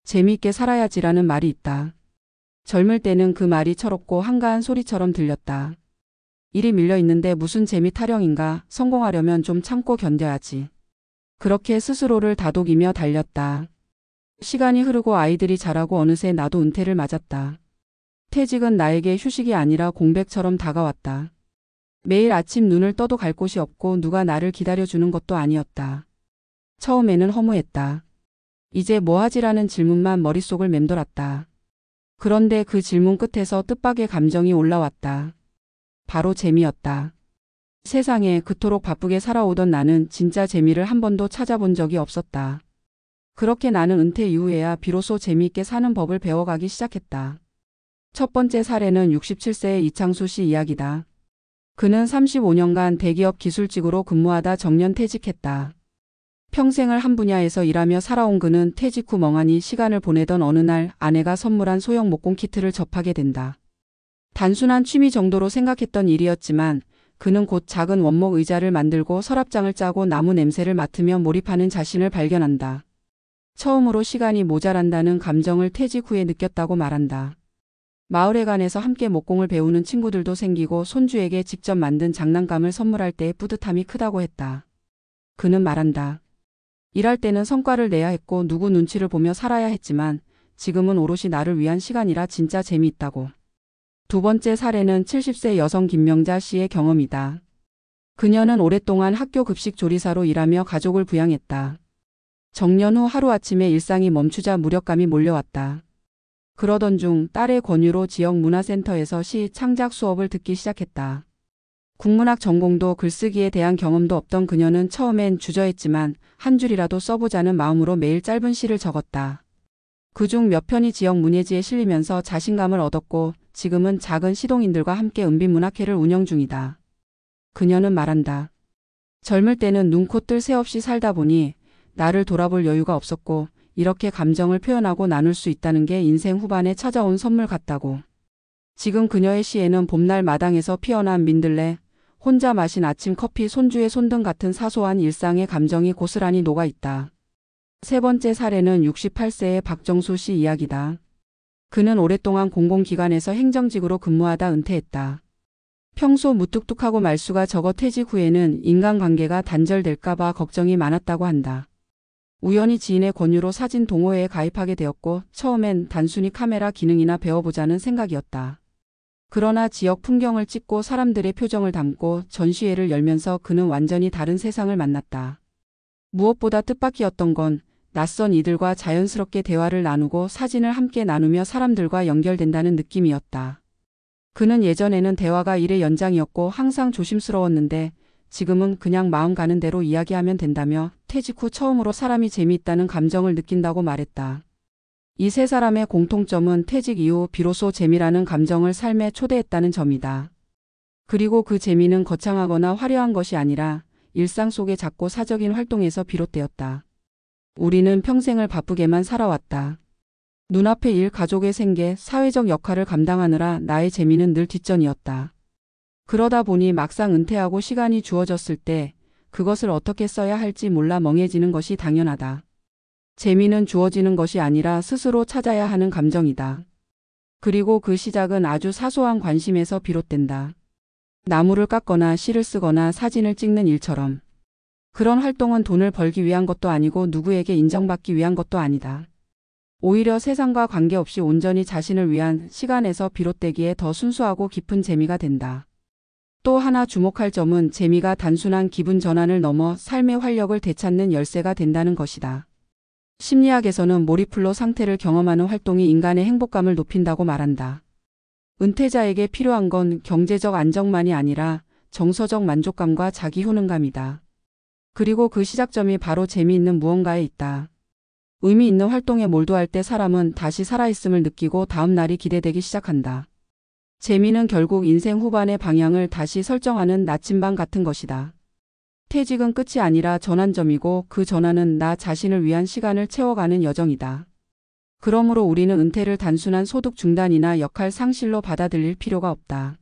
재미있게 살아야지라는 말이 있다. 젊을 때는 그 말이 철없고 한가한 소리처럼 들렸다. 일이 밀려 있는데 무슨 재미 타령인가, 성공하려면 좀 참고 견뎌야지. 그렇게 스스로를 다독이며 달렸다. 시간이 흐르고 아이들이 자라고 어느새 나도 은퇴를 맞았다. 퇴직은 나에게 휴식이 아니라 공백처럼 다가왔다. 매일 아침 눈을 떠도 갈 곳이 없고 누가 나를 기다려주는 것도 아니었다. 처음에는 허무했다. 이제 뭐 하지라는 질문만 머릿속을 맴돌았다. 그런데 그 질문 끝에서 뜻밖의 감정이 올라왔다. 바로 재미였다. 세상에 그토록 바쁘게 살아오던 나는 진짜 재미를 한 번도 찾아본 적이 없었다. 그렇게 나는 은퇴 이후에야 비로소 재미있게 사는 법을 배워가기 시작했다. 첫 번째 사례는 67세의 이창수 씨 이야기다. 그는 35년간 대기업 기술직으로 근무하다 정년 퇴직했다. 평생을 한 분야에서 일하며 살아온 그는 퇴직 후 멍하니 시간을 보내던 어느 날 아내가 선물한 소형 목공 키트를 접하게 된다. 단순한 취미 정도로 생각했던 일이었지만 그는 곧 작은 원목 의자를 만들고 서랍장을 짜고 나무 냄새를 맡으며 몰입하는 자신을 발견한다. 처음으로 시간이 모자란다는 감정을 퇴직 후에 느꼈다고 말한다. 마을회관에서 함께 목공을 배우는 친구들도 생기고 손주에게 직접 만든 장난감을 선물할 때의 뿌듯함이 크다고 했다. 그는 말한다. 일할 때는 성과를 내야 했고 누구 눈치를 보며 살아야 했지만 지금은 오롯이 나를 위한 시간이라 진짜 재미있다고. 두 번째 사례는 70세 여성 김명자 씨의 경험이다. 그녀는 오랫동안 학교 급식 조리사로 일하며 가족을 부양했다. 정년 후 하루아침에 일상이 멈추자 무력감이 몰려왔다. 그러던 중 딸의 권유로 지역 문화센터에서 시 창작 수업을 듣기 시작했다. 국문학 전공도 글쓰기에 대한 경험도 없던 그녀는 처음엔 주저했지만 한 줄이라도 써보자는 마음으로 매일 짧은 시를 적었다. 그중 몇 편이 지역 문예지에 실리면서 자신감을 얻었고 지금은 작은 시동인들과 함께 은빛문학회를 운영 중이다. 그녀는 말한다. 젊을 때는 눈코 뜰 새 없이 살다 보니 나를 돌아볼 여유가 없었고 이렇게 감정을 표현하고 나눌 수 있다는 게 인생 후반에 찾아온 선물 같다고. 지금 그녀의 시에는 봄날 마당에서 피어난 민들레, 혼자 마신 아침 커피, 손주의 손등 같은 사소한 일상의 감정이 고스란히 녹아있다. 세 번째 사례는 68세의 박정수 씨 이야기다. 그는 오랫동안 공공기관에서 행정직으로 근무하다 은퇴했다. 평소 무뚝뚝하고 말수가 적어 퇴직 후에는 인간관계가 단절될까봐 걱정이 많았다고 한다. 우연히 지인의 권유로 사진 동호회에 가입하게 되었고 처음엔 단순히 카메라 기능이나 배워보자는 생각이었다. 그러나 지역 풍경을 찍고 사람들의 표정을 담고 전시회를 열면서 그는 완전히 다른 세상을 만났다. 무엇보다 뜻밖이었던 건 낯선 이들과 자연스럽게 대화를 나누고 사진을 함께 나누며 사람들과 연결된다는 느낌이었다. 그는 예전에는 대화가 일의 연장이었고 항상 조심스러웠는데 지금은 그냥 마음 가는 대로 이야기하면 된다며 퇴직 후 처음으로 사람이 재미있다는 감정을 느낀다고 말했다. 이 세 사람의 공통점은 퇴직 이후 비로소 재미라는 감정을 삶에 초대했다는 점이다. 그리고 그 재미는 거창하거나 화려한 것이 아니라 일상 속의 작고 사적인 활동에서 비롯되었다. 우리는 평생을 바쁘게만 살아왔다. 눈앞의 일, 가족의 생계, 사회적 역할을 감당하느라 나의 재미는 늘 뒷전이었다. 그러다 보니 막상 은퇴하고 시간이 주어졌을 때 그것을 어떻게 써야 할지 몰라 멍해지는 것이 당연하다. 재미는 주어지는 것이 아니라 스스로 찾아야 하는 감정이다. 그리고 그 시작은 아주 사소한 관심에서 비롯된다. 나무를 깎거나 시를 쓰거나 사진을 찍는 일처럼. 그런 활동은 돈을 벌기 위한 것도 아니고 누구에게 인정받기 위한 것도 아니다. 오히려 세상과 관계없이 온전히 자신을 위한 시간에서 비롯되기에 더 순수하고 깊은 재미가 된다. 또 하나 주목할 점은 재미가 단순한 기분 전환을 넘어 삶의 활력을 되찾는 열쇠가 된다는 것이다. 심리학에서는 몰입플로 상태를 경험하는 활동이 인간의 행복감을 높인다고 말한다. 은퇴자에게 필요한 건 경제적 안정만이 아니라 정서적 만족감과 자기 효능감이다. 그리고 그 시작점이 바로 재미있는 무언가에 있다. 의미 있는 활동에 몰두할 때 사람은 다시 살아있음을 느끼고 다음 날이 기대되기 시작한다. 재미는 결국 인생 후반의 방향을 다시 설정하는 나침반 같은 것이다. 퇴직은 끝이 아니라 전환점이고 그 전환은 나 자신을 위한 시간을 채워가는 여정이다. 그러므로 우리는 은퇴를 단순한 소득 중단이나 역할 상실로 받아들일 필요가 없다.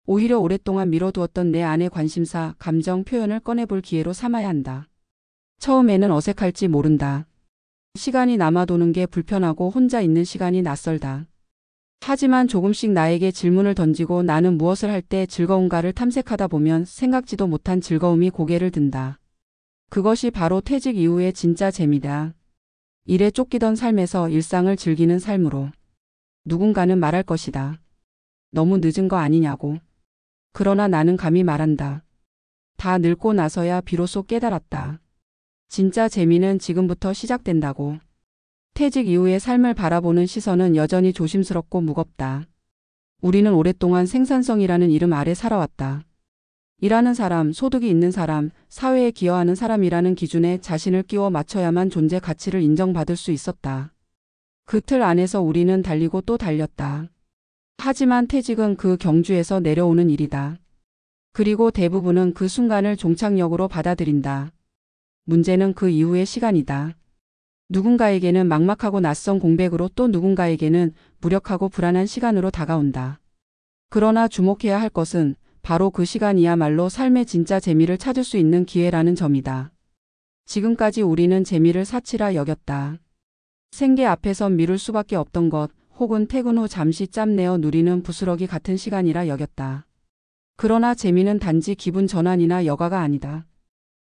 오히려 오랫동안 미뤄두었던 내 안의 관심사, 감정 표현을 꺼내볼 기회로 삼아야 한다. 처음에는 어색할지 모른다. 시간이 남아도는 게 불편하고 혼자 있는 시간이 낯설다. 하지만 조금씩 나에게 질문을 던지고 나는 무엇을 할 때 즐거운가를 탐색하다 보면 생각지도 못한 즐거움이 고개를 든다. 그것이 바로 퇴직 이후의 진짜 재미다. 일에 쫓기던 삶에서 일상을 즐기는 삶으로. 누군가는 말할 것이다. 너무 늦은 거 아니냐고. 그러나 나는 감히 말한다. 다 늙고 나서야 비로소 깨달았다. 진짜 재미는 지금부터 시작된다고. 퇴직 이후의 삶을 바라보는 시선은 여전히 조심스럽고 무겁다. 우리는 오랫동안 생산성이라는 이름 아래 살아왔다. 일하는 사람, 소득이 있는 사람, 사회에 기여하는 사람이라는 기준에 자신을 끼워 맞춰야만 존재 가치를 인정받을 수 있었다. 그 틀 안에서 우리는 달리고 또 달렸다. 하지만 퇴직은 그 경주에서 내려오는 일이다. 그리고 대부분은 그 순간을 종착역으로 받아들인다. 문제는 그 이후의 시간이다. 누군가에게는 막막하고 낯선 공백으로 또 누군가에게는 무력하고 불안한 시간으로 다가온다. 그러나 주목해야 할 것은 바로 그 시간이야말로 삶의 진짜 재미를 찾을 수 있는 기회라는 점이다. 지금까지 우리는 재미를 사치라 여겼다. 생계 앞에선 미룰 수밖에 없던 것, 혹은 퇴근 후 잠시 짬내어 누리는 부스러기 같은 시간이라 여겼다. 그러나 재미는 단지 기분 전환이나 여가가 아니다.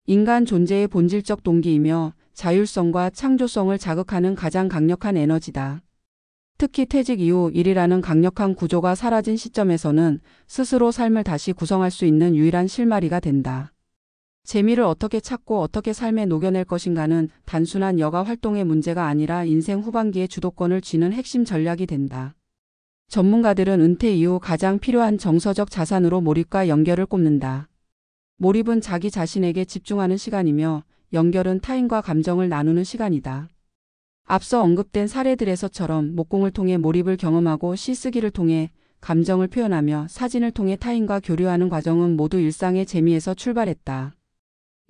인간 존재의 본질적 동기이며 자율성과 창조성을 자극하는 가장 강력한 에너지다. 특히 퇴직 이후 일이라는 강력한 구조가 사라진 시점에서는 스스로 삶을 다시 구성할 수 있는 유일한 실마리가 된다. 재미를 어떻게 찾고 어떻게 삶에 녹여낼 것인가는 단순한 여가 활동의 문제가 아니라 인생 후반기의 주도권을 쥐는 핵심 전략이 된다. 전문가들은 은퇴 이후 가장 필요한 정서적 자산으로 몰입과 연결을 꼽는다. 몰입은 자기 자신에게 집중하는 시간이며 연결은 타인과 감정을 나누는 시간이다. 앞서 언급된 사례들에서처럼 목공을 통해 몰입을 경험하고 시쓰기를 통해 감정을 표현하며 사진을 통해 타인과 교류하는 과정은 모두 일상의 재미에서 출발했다.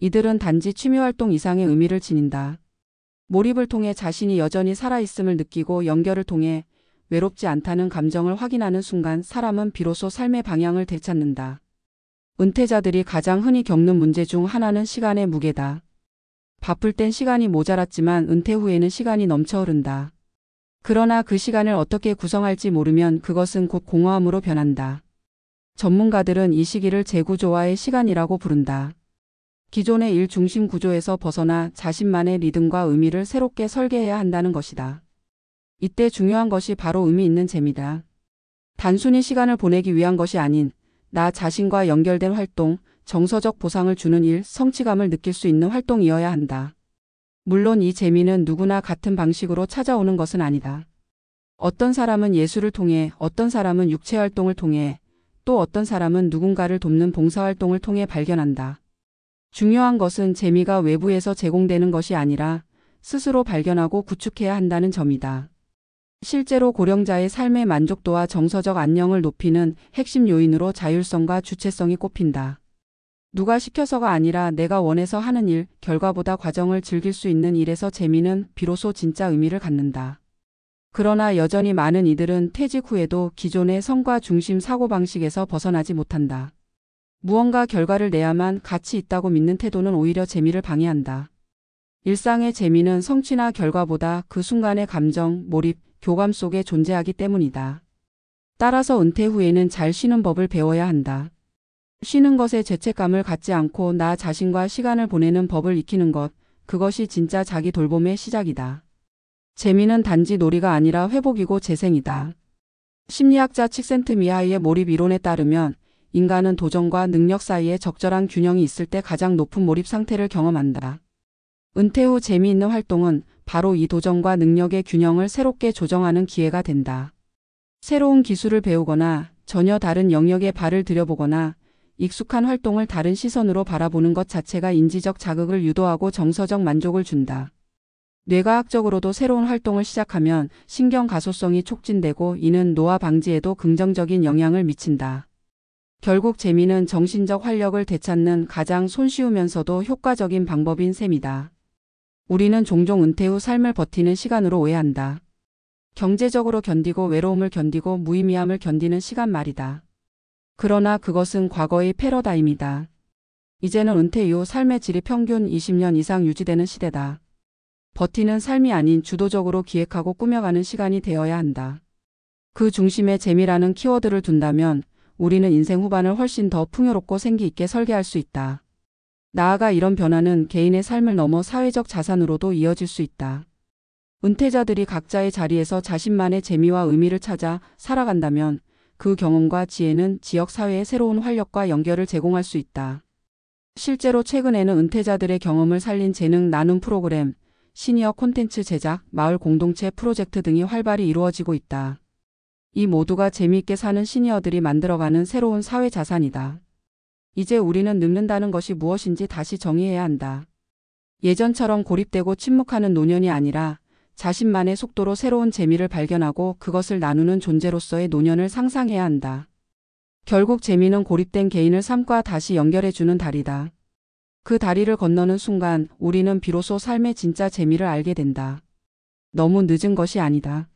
이들은 단지 취미활동 이상의 의미를 지닌다. 몰입을 통해 자신이 여전히 살아있음을 느끼고 연결을 통해 외롭지 않다는 감정을 확인하는 순간 사람은 비로소 삶의 방향을 되찾는다. 은퇴자들이 가장 흔히 겪는 문제 중 하나는 시간의 무게다. 바쁠 땐 시간이 모자랐지만 은퇴 후에는 시간이 넘쳐 흐른다. 그러나 그 시간을 어떻게 구성할지 모르면 그것은 곧 공허함으로 변한다. 전문가들은 이 시기를 재구조화의 시간이라고 부른다. 기존의 일 중심 구조에서 벗어나 자신만의 리듬과 의미를 새롭게 설계해야 한다는 것이다. 이때 중요한 것이 바로 의미 있는 재미다. 단순히 시간을 보내기 위한 것이 아닌 나 자신과 연결된 활동, 정서적 보상을 주는 일, 성취감을 느낄 수 있는 활동이어야 한다. 물론 이 재미는 누구나 같은 방식으로 찾아오는 것은 아니다. 어떤 사람은 예술을 통해, 어떤 사람은 육체활동을 통해, 또 어떤 사람은 누군가를 돕는 봉사활동을 통해 발견한다. 중요한 것은 재미가 외부에서 제공되는 것이 아니라 스스로 발견하고 구축해야 한다는 점이다. 실제로 고령자의 삶의 만족도와 정서적 안녕을 높이는 핵심 요인으로 자율성과 주체성이 꼽힌다. 누가 시켜서가 아니라 내가 원해서 하는 일, 결과보다 과정을 즐길 수 있는 일에서 재미는 비로소 진짜 의미를 갖는다. 그러나 여전히 많은 이들은 퇴직 후에도 기존의 성과 중심 사고방식에서 벗어나지 못한다. 무언가 결과를 내야만 가치 있다고 믿는 태도는 오히려 재미를 방해한다. 일상의 재미는 성취나 결과보다 그 순간의 감정, 몰입, 교감 속에 존재하기 때문이다. 따라서 은퇴 후에는 잘 쉬는 법을 배워야 한다. 쉬는 것에 죄책감을 갖지 않고 나 자신과 시간을 보내는 법을 익히는 것, 그것이 진짜 자기 돌봄의 시작이다. 재미는 단지 놀이가 아니라 회복이고 재생이다. 심리학자 칙센트미하이의 몰입 이론에 따르면 인간은 도전과 능력 사이에 적절한 균형이 있을 때 가장 높은 몰입 상태를 경험한다. 은퇴 후 재미있는 활동은 바로 이 도전과 능력의 균형을 새롭게 조정하는 기회가 된다. 새로운 기술을 배우거나 전혀 다른 영역에 발을 들여보거나 익숙한 활동을 다른 시선으로 바라보는 것 자체가 인지적 자극을 유도하고 정서적 만족을 준다. 뇌과학적으로도 새로운 활동을 시작하면 신경 가소성이 촉진되고 이는 노화 방지에도 긍정적인 영향을 미친다. 결국 재미는 정신적 활력을 되찾는 가장 손쉬우면서도 효과적인 방법인 셈이다. 우리는 종종 은퇴 후 삶을 버티는 시간으로 오해한다. 경제적으로 견디고 외로움을 견디고 무의미함을 견디는 시간 말이다. 그러나 그것은 과거의 패러다임이다. 이제는 은퇴 이후 삶의 질이 평균 20년 이상 유지되는 시대다. 버티는 삶이 아닌 주도적으로 기획하고 꾸며가는 시간이 되어야 한다. 그 중심에 재미라는 키워드를 둔다면 우리는 인생 후반을 훨씬 더 풍요롭고 생기 있게 설계할 수 있다. 나아가 이런 변화는 개인의 삶을 넘어 사회적 자산으로도 이어질 수 있다. 은퇴자들이 각자의 자리에서 자신만의 재미와 의미를 찾아 살아간다면 그 경험과 지혜는 지역 사회에 새로운 활력과 연결을 제공할 수 있다. 실제로 최근에는 은퇴자들의 경험을 살린 재능 나눔 프로그램, 시니어 콘텐츠 제작, 마을 공동체 프로젝트 등이 활발히 이루어지고 있다. 이 모두가 재미있게 사는 시니어들이 만들어가는 새로운 사회 자산이다. 이제 우리는 늙는다는 것이 무엇인지 다시 정의해야 한다. 예전처럼 고립되고 침묵하는 노년이 아니라 자신만의 속도로 새로운 재미를 발견하고 그것을 나누는 존재로서의 노년을 상상해야 한다. 결국 재미는 고립된 개인을 삶과 다시 연결해주는 다리다. 그 다리를 건너는 순간 우리는 비로소 삶의 진짜 재미를 알게 된다. 너무 늦은 것이 아니다.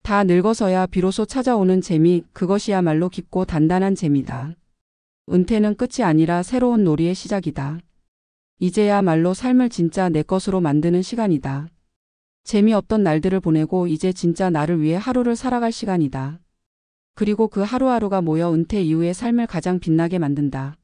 다 늙어서야 비로소 찾아오는 재미, 그것이야말로 깊고 단단한 재미다. 은퇴는 끝이 아니라 새로운 놀이의 시작이다. 이제야말로 삶을 진짜 내 것으로 만드는 시간이다. 재미없던 날들을 보내고 이제 진짜 나를 위해 하루를 살아갈 시간이다. 그리고 그 하루하루가 모여 은퇴 이후의 삶을 가장 빛나게 만든다.